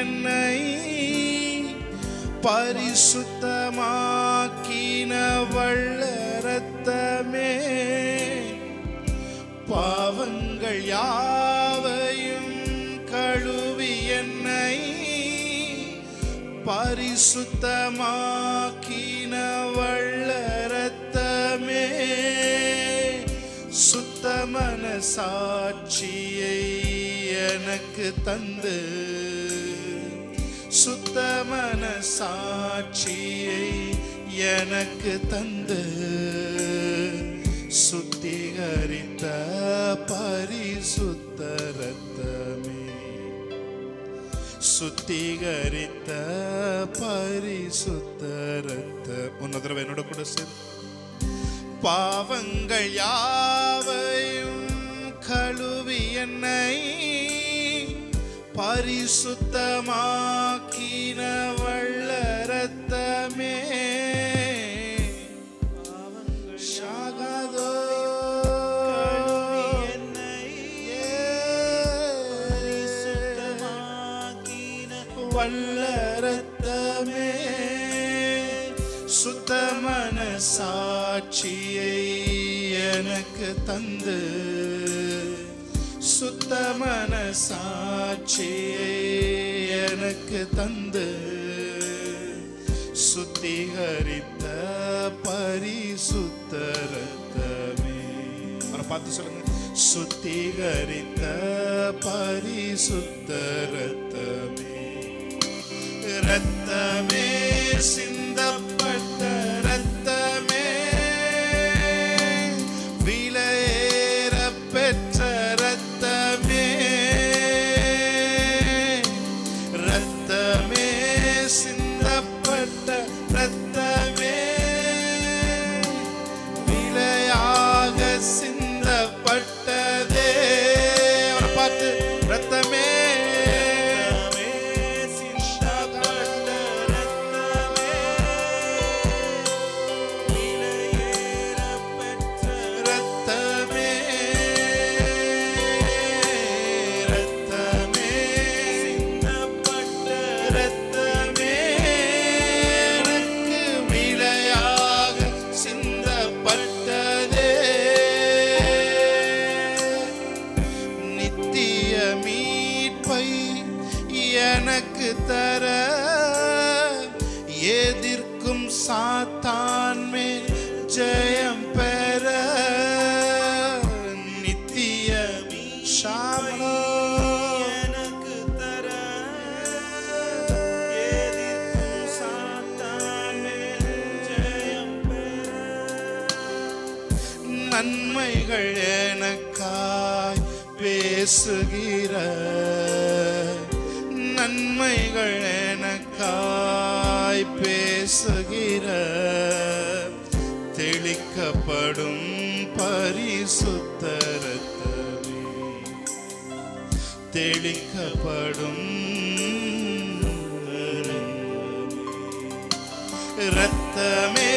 என்னை பரிசுத்தமாக்கின வல்ல இரத்தமே, பாவங்கள் யாவையும் கழுவி என்னை பரிசுத்தமாக்கின வல்ல இரத்தமே, சுத்த மனசாட்சியை எனக்கு தந்து, சுத்த மனசாட்சியை எனக்கு தந்து, சுத்திகரித்த பரிசுத்த இரத்தமே, சுத்திகரித்த பரிசுத்த இரத்தம். இன்னொரு தடவை என்னோட கூட சேர்ந்து, பாவங்கள் யாவையும் கழுவி என்னை பரிசுத்தமாக்கின வல்ல இரத்தமே, ஷாகாதோ வல்ல இரத்தமே, சுத்த மனசாட்சியை எனக்கு தந்து, சுத்த மனசாட்சியை எனக்கு தந்து, சுத்திகரித்த பரிசுத்த இரத்தமே. அவரை பார்த்து சொல்லுங்க, சுத்திகரித்த பரிசுத்த இரத்தமே, இரத்தமே சிந்தப்பட்ட இரத்தமே, விலையேற பெற்ற இரத்தமே, இரத்தமே சிந்தப்பட்ட இரத்தமே, விலையாக சிந்தப்பட்டதே. அவரை பார்த்து, இரத்தமே எனக்கு தர, எதிர்க்கும் சாத்தான் மேல் ஜெயம் பெற, நித்திய ஷாலோம் எனக்கு தர, எதிர்க்கும் சாத்தான் மேல் ஜெயம் பெற, நன்மைகள் எனக்காய் பேசுகிற, நன்மைகள் எனக்காய் பேசுகிற, தெளிக்கப்படும் பரிசுத்த இரத்தமே, தெளிக்கப்படும் இரத்தமே,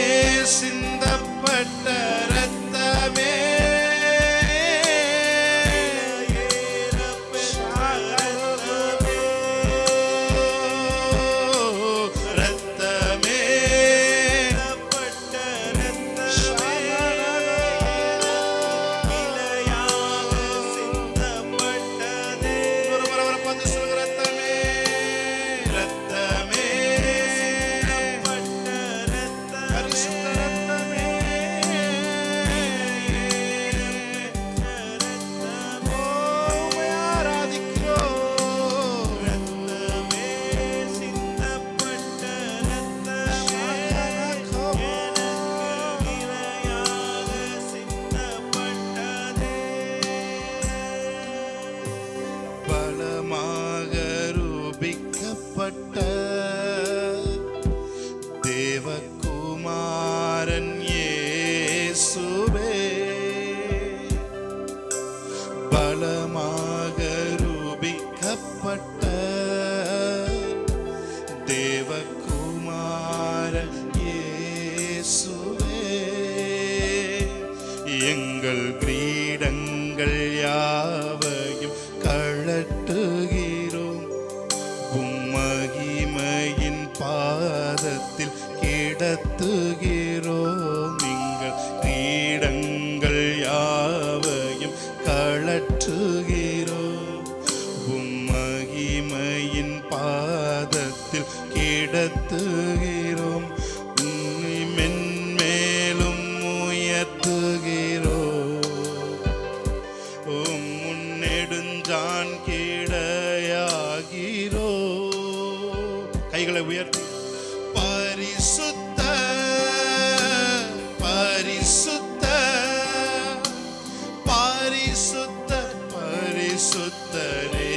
சிந்தப்பட்ட இரத்தமே, இடையாகிறோ. கைகளை உயர்த்தி பரிசுத்த பரிசுத்த பரிசுத்த பரிசுத்தரே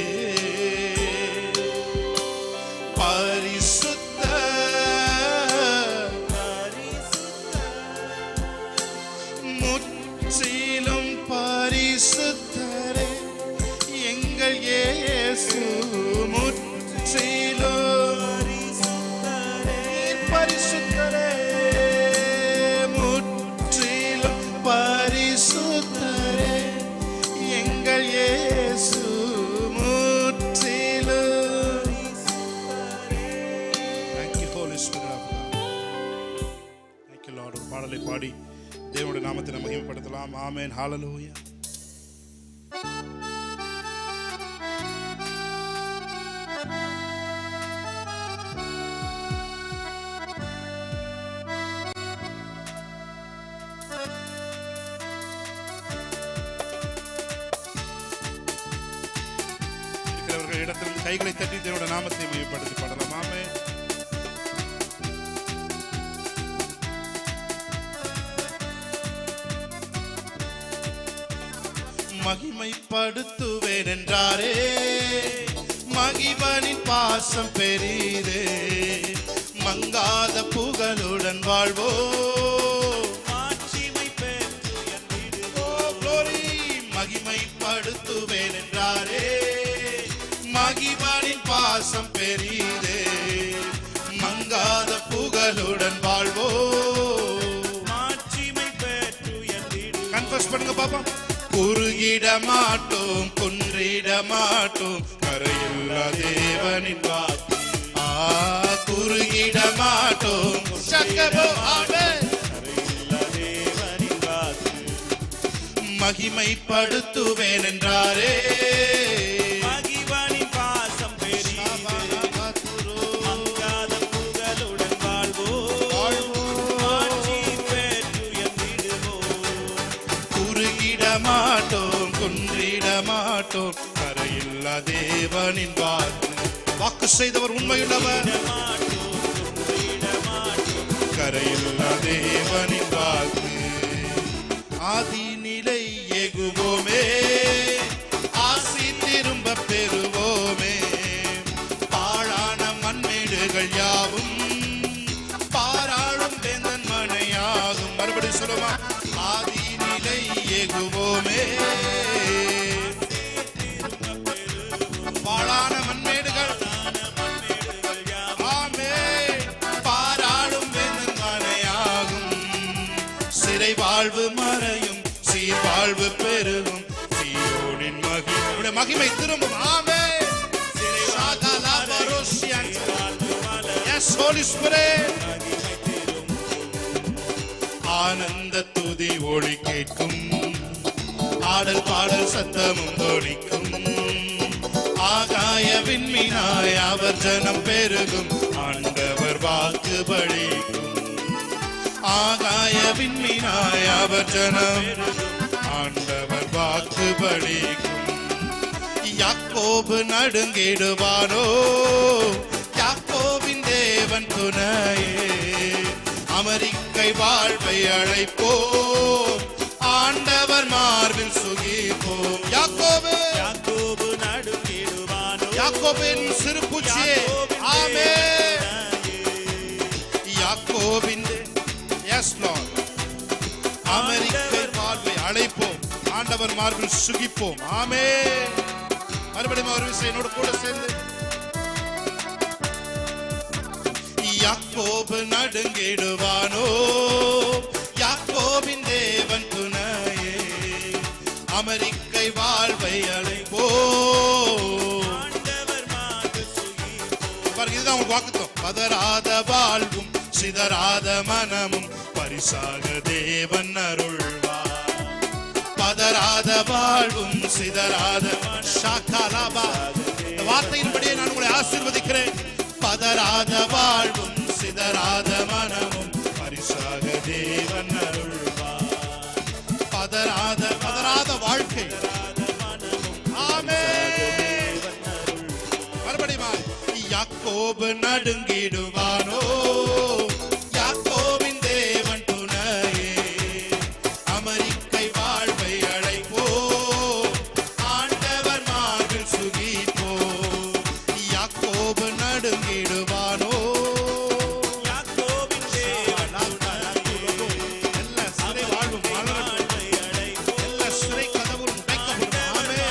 பரிசுத்த முற்றிலும் பரிசுத்தரே எங்கள் இயேசு முற்றிலும் பரிசுத்தரே முற்றிலும் பரிசுத்தரே எங்கள் இயேசு முற்றிலும். Thank you Holy Spirit of God. Thank you Lord. ஒரு பாடலை பாடி தேவனுடைய நாமத்தை நாம் மகிமைப்படுத்தலாம். ஆமென். ஹalleluya. இருக்கிறவர்கள் இடத்திலும் கைகளை தட்டி தேவனுடைய நாமத்தை மகிமைப்படுத்தி பாடலாம். ஆமென். மகிமைப்படுத்துவேன் என்றாரே மகிபனின் பாசம் பெரிதே மங்காத புகழுடன் வாழ்வோ மகிமைப்படுத்துவேன் என்றாரே மகிபனின் பாசம் பெரிதே மங்காத புகழுடன் வாழ்வோ. கன்ஃபஸ் பண்ணுங்க பாப்பா. குறுகிட மாட்டோம் குன்றிட மாட்டோம் கரையுள்ள தேவனின் வாக்கு. குறுகிட மாட்டோம் மகிமைப்படுத்துவேன் என்றாரே மகிபனின் பாசம் மங்காத புகழுடன் குறுகிட மாட்டோம் குன்றிட மாட்டோம் கரையில்லா தேவனின் வாக்கு. வாக்கு செய்தவர் உண்மையுள்ளவர் கரையில்லா தேவனின் வாக்கு. ஆதிநிலை எகுவோமே ஆசி திரும்ப பெறுவோமே பாழான மண்மேடுகள் யாவும் பாராளும் வேந்தன் மனையாகும். மறுபடி சொல்லுமா. ஆதிநிலை எகுவோமே பாழான மண்மேடுகள் ஆமே பாராளும் வேந்தன் மனையாகும். சிறை வாழ்வு மறையும் சீர் வாழ்வு பெருகும் சீயோனின் மகிமை மகிமை திரும்பும். ஆமே ஆனந்த துதி ஒளி கேட்கும் ஆடல் பாடல் சத்தமும் தொனிக்கும் ஆகாய விண்மீனாய் அவர் ஜனம் பெருகும் ஆண்டவர் வாக்கு பலிக்கும். ஆகாய விண்மீனாய் அவர் ஜனம் ஆண்டவர் வாக்கு பலிக்கும். யாக்கோபு நடுங்கிடுவானோ யாக்கோபின் தேவன் துணையே அமெரிக்கை வாழ்வை அழைப்போம் ஆண்டவர் மார்பில் சுகிப்போம். யாக்கோபு யாக்கோபு நடுங்கிடுவானோ யாக்கோபின் சிறு பூச்சியே ஆமென். யாக்கோபின் அமெரிக்கை வாழ்வை அழைப்போம் ஆண்டவர் மார்பில் சுகிப்போம். ஆமென். மறுபடியும் ஒரு விஷயம் என்னோட கூட சேர்ந்து யாக்கோபு நடுங்கிடுவானோ யாக்கோபின் தேவன் துணையே அமெரிக்கை வாழ்வை அழைப்போம் ஆண்டவர் மார்பில் சுகிப்போம். பாருங்க, இதுதான் உங்களுக்கு வாக்குத்தம். பதறாத வாழ்வும் சிதறாத மனமும் பரிசாக தேவன் அருள்வார். பதறாத வாழ்வும் சிதறாத வார்த்தையின்படியே நான் உங்களை ஆசீர்வதிக்கிறேன். பதறாத வாழ்வும் சிதறாத மனமும் பரிசாக தேவன் அருள்வார். பதறாத வாழ்க்கை ஆமென். மறுபடியும் யாக்கோபு நடுங்கிடுவானோ, யாக்கோபின் தேவன் துணையே, அமெரிக்கை வாழ்வை அழைப்போ, ஆண்டவர் மார்பில் சுகிப்போ. யாக்கோபு நடுங்கிடுவானோ, யாக்கோபின் தேவன் துணையே, எல்லா சிறை வாழ்வும் மலரட்டும், எல்லா சிறை கதவும் உடைக்கப்படும்.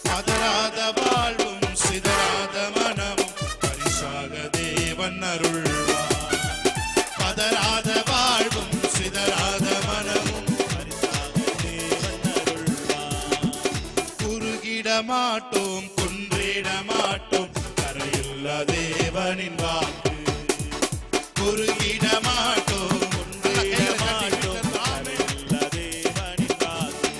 பதறாத வாழ்வும் சிதறாத மனமும் பரிசாக தேவன் அருள்வார். பதறாத வாழ்வும் சிதறாத மனமும் பரிசாக தேவன் அருள்வார். குறுகிட மாட்டோம், குன்றிட மாட்டோம், கரையுள்ள தேவனின் வாக்கு. குறுகிட மாட்டோம், குன்றிட மாட்டோம், கரையுள்ள தேவனின் வாக்கு.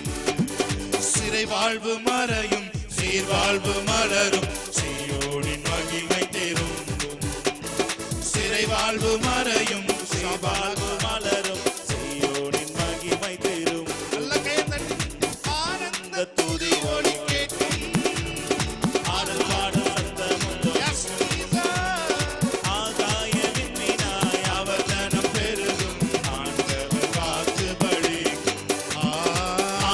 சிறை வாழ்வு மறையும், சீர்வாழ்வு மலரும், சீயோனின் மகிமை திரும்பும். சிறை வாழ்வு மறையும், சீர்வாழ்வு மலரும், சீயோனின் மகிமை திரும்பும். நல்ல கையை தட்டி ஆனந்த துதி ஒலி கேட்கும், ஆடல் பாடல் சத்தமும் ஆகாய விண்மீனாய் அவர் தனம் பெருகும், ஆண்டவர் வாக்கு பலிக்கும்.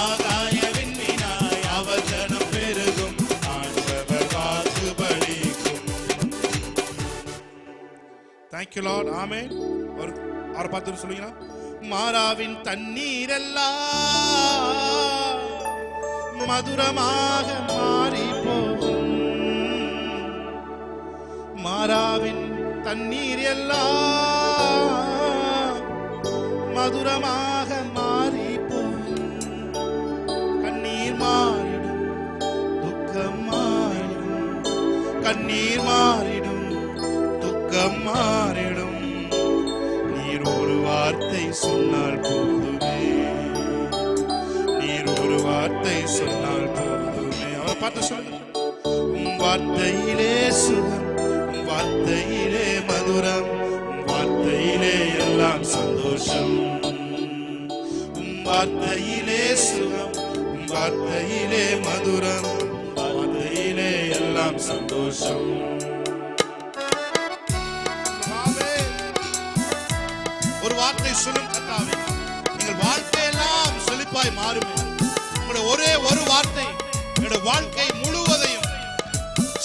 ஆகாய விண்மீனாய் அவர் தனம் பெருகும், ஆண்டவர் வாக்கு பலிக்கும். Thank you Lord. ஆமென். அவரை பார்த்து சொல்லுங்க, மாறாவின் தண்ணீர் எல்லாம் மதுரமாக மாறி போகும். மாறாவின் தண்ணீர் எல்லாம் மதுரமாக மாறி போகும். கண்ணீர் மாறிடும், துக்கம் மாறிடும், கண்ணீர் மாறிடும், துக்கம் மாறிடும். நீர் ஒரு வார்த்தை சொன்னால் போதுமே, நீர் ஒரு வார்த்தை சொன்னால் போதுமே. அவரை பார்த்து சொல்லுங்க, உம் வார்த்தையிலே சுகம், உம் வார்த்தையிலே மதுரம், உம் வார்த்தையிலே எல்லாம் சந்தோஷம். உம் வார்த்தையிலே சுகம், உம் வார்த்தையிலே மதுரம், உம் வார்த்தையிலே எல்லாம் சந்தோஷம். ஒரு வார்த்தை சொல்லும் கர்த்தாவே, எங்கள் வாழ்க்கையெல்லாம் செழிப்பாய் மாறுமே. உங்களுடைய ஒரே ஒரு வார்த்தை என்னுடைய வாழ்க்கை முழுவதையும்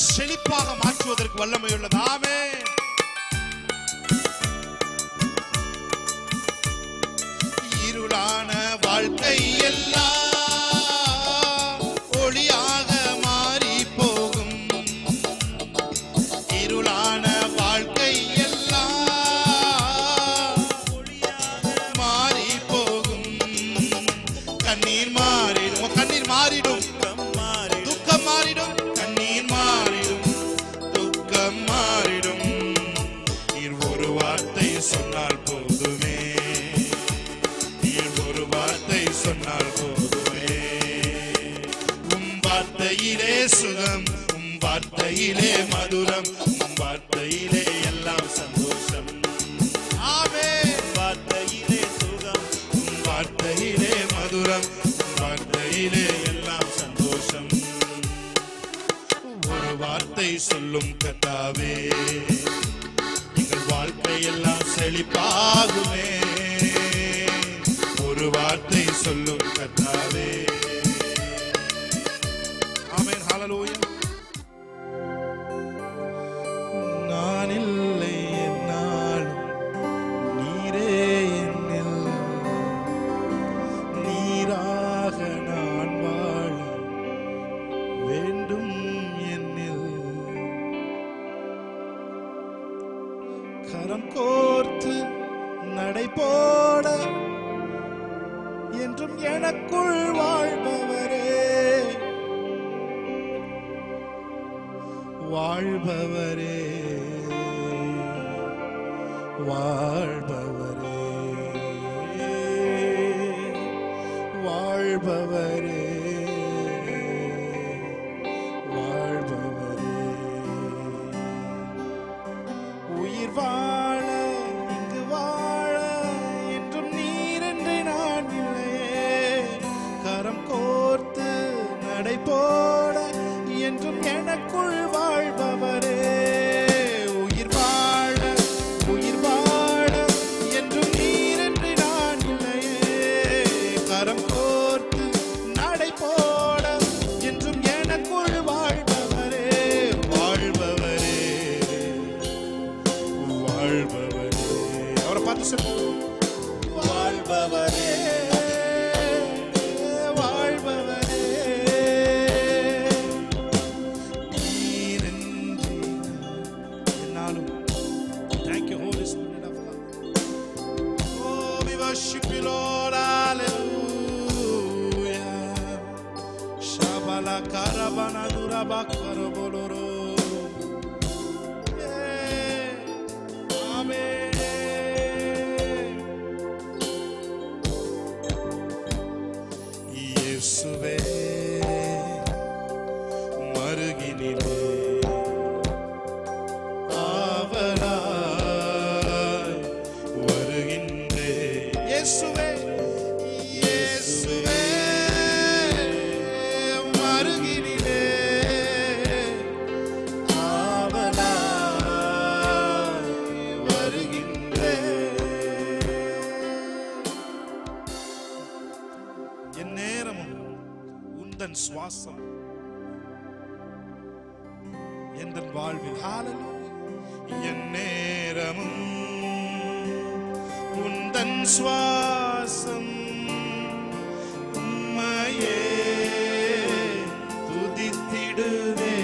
செழிப்பாக மாற்றுவதற்கு வல்லமை உள்ளது. ஆமென். இருளான வாழ்க்கை எல்லாம் ஒளியாக மாறி போகும். இருளான வாழ்க்கை எல்லாம் ஒளியாக மாறி போகும். கண்ணீர் மாறிடும், கண்ணீர் மாறிடும், துக்கம் மாறிடும், கண்ணீர் மாறிடும், துக்கம் மாறிடும். நீர் ஒரு வார்த்தை சொன்னால் போதுமே, நீர் ஒரு வார்த்தை சொன்னால் போதுமே. உம் வார்த்தையிலே சுகம், உம் வார்த்தையிலே மதுரம், உம் வார்த்தையிலே எல்லாம் சந்தோஷம். ஆமென். வார்த்தையிலே சுகம், உம் வார்த்தையிலே மதுரம், உம் வார்த்தையிலே எல்லாம் சந்தோஷம். ஒரு வார்த்தை சொல்லும் கர்த்தாவே, எங்கள் வாழ்க்கையெல்லாம் செழிப்பாகுமே. ஒரு வார்த்தை சொல்லும் கர்த்தாவே. ஆமென். ஹல்லேலூயா. நான் இல்லை என்னாலும் நீரே என்னில், நீராக நான் வாழ வேண்டும் என்னில். கரம் கோர்த்து நடை போட என்றும் எனக்குள் வாழ்பவரே, வாழ்பவரே, வாழ்பவரே, வாழ்பவரே, வாழ்பவரே. உயிர் வாழ இங்கு வாழ என்றும் நீர் என்று நான் இல்லையே. கரம் கோர்த்து நடை போட என்றும் எனக்குள் வாழ்பவரே. உயிர் வாழ என்றும் நீரென்று நான் இல்லையே. கரம் கோர்த்து நடை போட என்றும் எனக்குள் வாழ்பவரே. வாழ்பவரே அவரை பார்த்து சொல்லு. வாழ்பவரே worship you, Lord, hallelujah. Shabala karabana duraba karaboloro. Amen. Yesuve maruginile இயேசுவே மருகினிலே ஆவலாய் வருகின்றேன். என் நேரமும் உந்தன் சுவாசம் என் வாழ்வில் என் நேரமும் உந்தன் சுவாசம் உம்மையே துதித்திடுவே.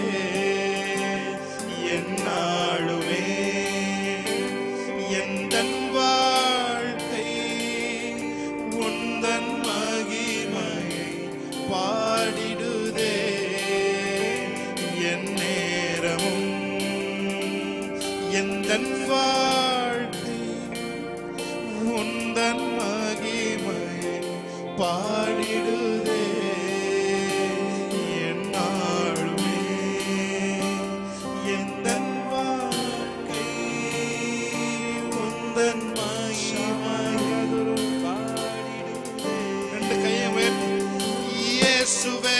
என்னாலுமே எந்தன் வாழ்க்கை உந்தன் மகிமையை பாடிடுதே. என் நேரமும் எந்தன் வாழ்க்கை உந்தன் மகிமையை பாடிடுதே. என்னாலுமே எந்தன் வாழ்க்கை உந்தன் மகிமையை பாடிடுதே. ரெண்டு கையை உயர்த்தி இயேசுவே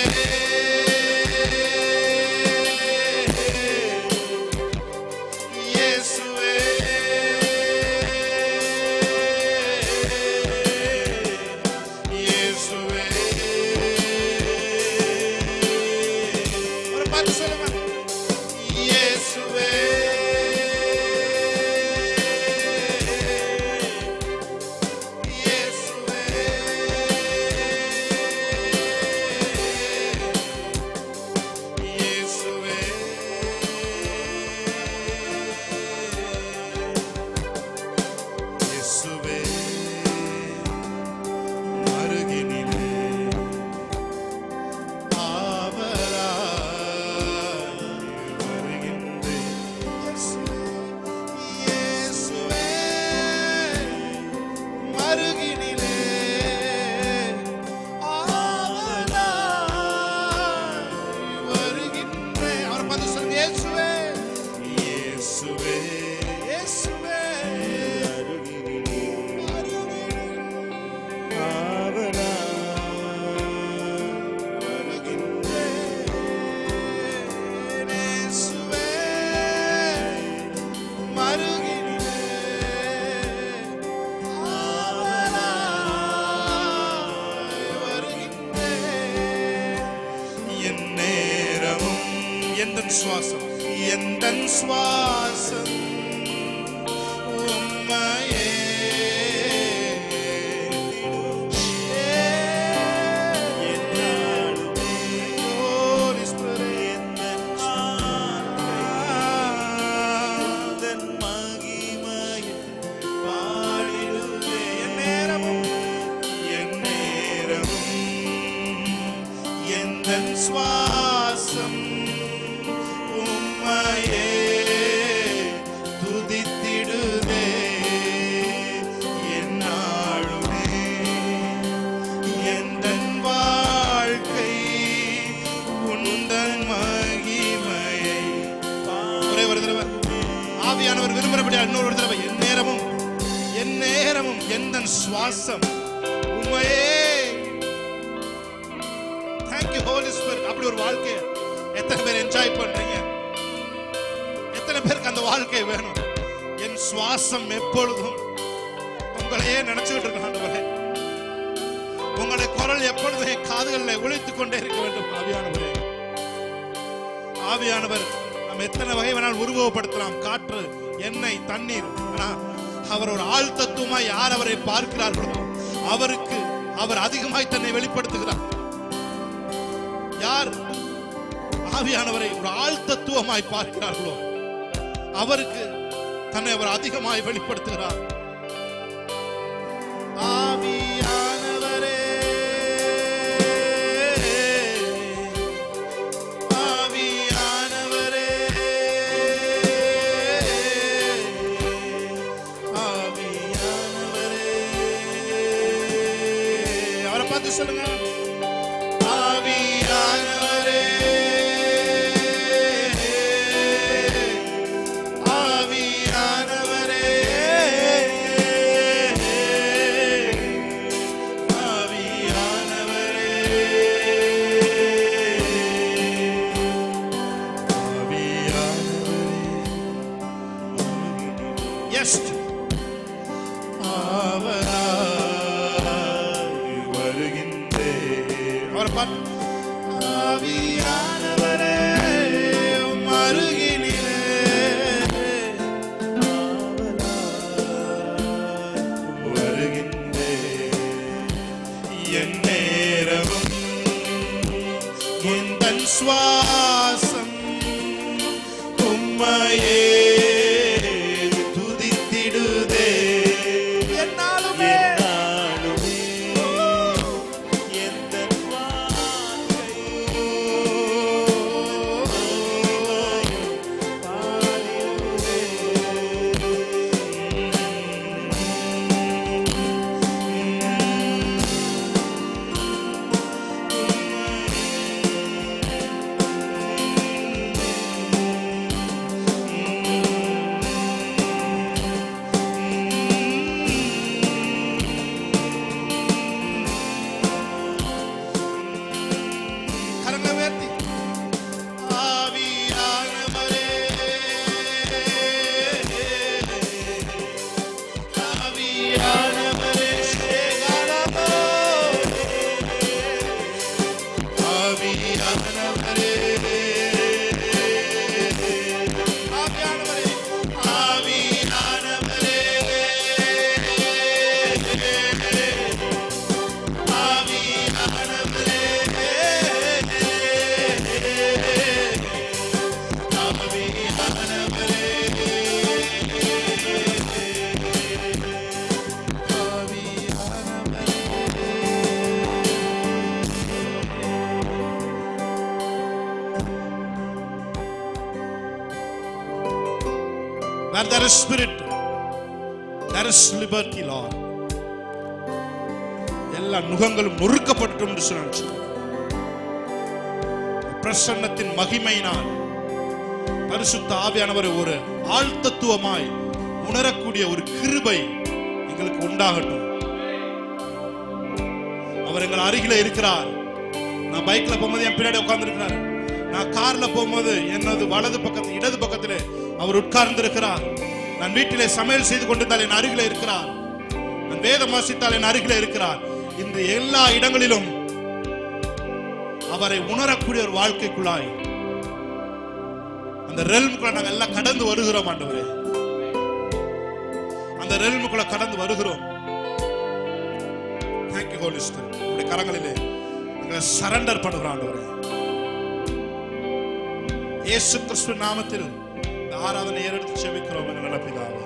எந்தன் சுவாசம் எந்தன் சுவாசம் உம்மையே சுவாசம் உம்மையே துதித்திடுதே. என்னாலுமே எந்தன் வாழ்க்கை உந்தன் மகிமையை ஒரே ஒரு தடவை ஆவியானவர் விரும்புகிறபடியா இன்னொரு தடவை என் நேரமும் எந்தன் சுவாசம் உம்மையே. Thank you Holy Spirit. அப்படி ஒரு வாழ்க்கை எத்தனை பேர் என்ஜாய் பண்றீங்க? எத்தனை பேருக்கு அந்த வாழ்க்கை வேணும்? என் சுவாசம் எப்பொழுதும் உங்களையே நினைச்சுக்கிட்டு இருக்க ஆண்டவரே. உங்களுடைய குரல் எப்பொழுதும் என் காதுகளில் ஒலித்துக் கொண்டே இருக்க வேண்டும். ஆவியானவரே, ஆவியானவர் நம்ம எத்தனை வகை வேணாலும் உருவகப்படுத்தலாம். காற்று, எண்ணெய், தண்ணீர். ஆனா அவர் ஒரு ஆள் தத்துவமாய் யார் அவரை பார்க்கிறார்களோ அவருக்கு அவர் அதிகமாய் தன்னை வெளிப்படுத்துகிறார். யார் ஆவியானவரை ஒரு ஆள் தத்துவமாய் பார்க்கிறார்களோ அவருக்கு தன்னை அவர் அதிகமாய் வெளிப்படுத்துகிறார். ஆவியானவரே, ஆவியானவரே, ஆவியானவரே. அவரை பார்த்து சொல்லுங்க, ஆவியானவரே, ஆவியானவரே மருகினிலே வருகின்றே. என் நேரமும் என் சுவாசம் உம்மையே Where there is spirit, there is liberty, Lord. எல்லா நுகங்களும் நொறுக்கப்பட்டும் என்று சொன்னார். பிரசன்னத்தின் மகிமையினால் பரிசுத்த ஆவியானவர் ஒரு ஆழ்த்தத்துவமாய் உணரக்கூடிய ஒரு கிருபை எங்களுக்கு உண்டாகட்டும். அவர் எங்கள் அருகில இருக்கிறார். நான் பைக்ல போகும்போது என் பின்னாடி உட்கார்ந்து இருக்கிறார். நான் கார்ல போகும்போது என்னது வலது பக்கத்தில் இடது பக்கத்திலே அவர் உட்கார்ந்து இருக்கிறார். நான் வீட்டிலே சமையல் செய்து கொண்டிருந்தால் என் அருகில இருக்கிறார். நான் வேதம் வாசித்தால் என் அருகில இருக்கிறார். இந்த எல்லா இடங்களிலும் அவரை உணரக்கூடிய ஒரு வாழ்க்கைக்குள்ளாய் அந்த ரெல்முக்குள்ள நாங்கள் எல்லாம் கடந்து வருகிறோம் ஆண்டவரே. அந்த ரெல்முக்குள்ள கடந்து வருகிறோம். Thank you Holy Spirit. உங்களுடைய கரங்களிலே எங்களை சரண்டர் பண்ணுகிறோம் ஆண்டவரே. இயேசு கிறிஸ்து நாமத்தில் ஆராதனை ஏறெடுத்து செபிக்கிறோம் எங்கள் நல்ல பிதாவே.